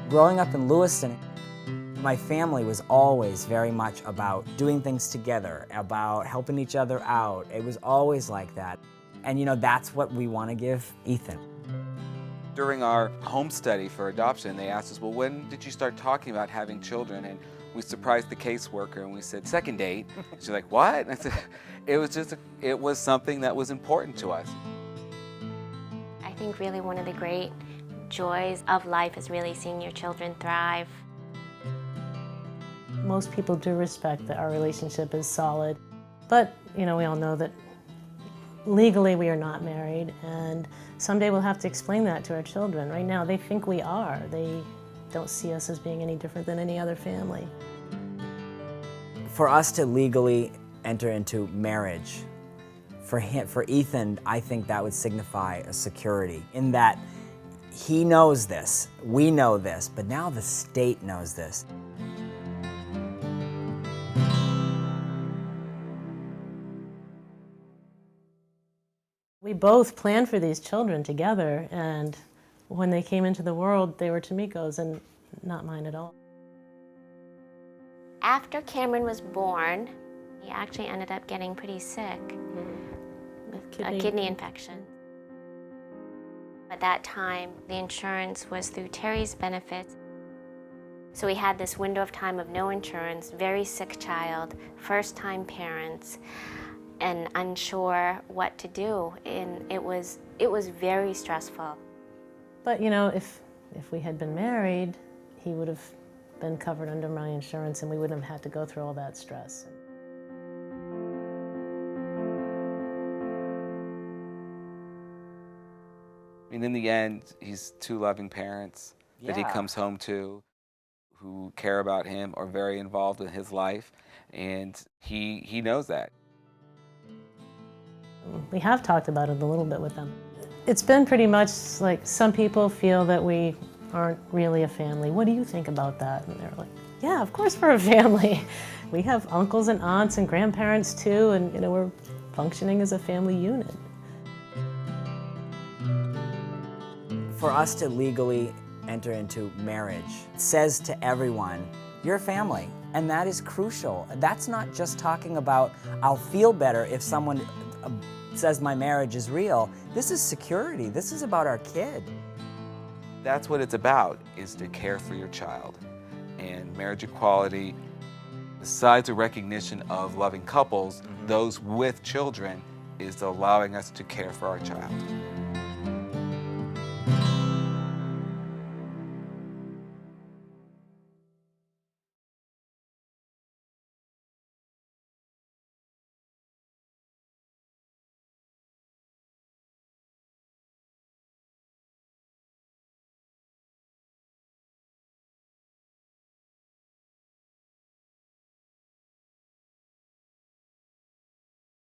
Growing up in Lewiston, my family was always very much about doing things together, about helping each other out. It was always like that. And that's what we want to give Ethan. During our home study for adoption, they asked us, well, when did you start talking about having children? And we surprised the caseworker and we said, second date. She's like, what? And I said, it was something that was important to us. I think really one of the great joys of life is really seeing your children thrive. Most people do respect that our relationship is solid, but we all know that legally we are not married, and someday we'll have to explain that to our children. Right now they think we are. They don't see us as being any different than any other family. For us to legally enter into marriage, for Ethan, I think that would signify a security in that he knows this, we know this, but now the state knows this. We both planned for these children together, and when they came into the world, they were Tamiko's and not mine at all. After Cameron was born, he actually ended up getting pretty sick with a kidney infection. At that time, the insurance was through Terry's benefits. So we had this window of time of no insurance, very sick child, first-time parents, and unsure what to do, and it was very stressful. But if we had been married, he would have been covered under my insurance and we wouldn't have had to go through all that stress. And in the end, he's two loving parents that he Yeah. comes home to who care about him, are very involved in his life, and he knows that. We have talked about it a little bit with them. It's been pretty much like some people feel that we aren't really a family. What do you think about that? And they're like, yeah, of course we're a family. We have uncles and aunts and grandparents too, and we're functioning as a family unit. For us to legally enter into marriage says to everyone, you're a family, and that is crucial. That's not just talking about, I'll feel better if someone says my marriage is real. This is security. This is about our kid. That's what it's about, is to care for your child. And marriage equality, besides a recognition of loving couples, those with children, is allowing us to care for our child.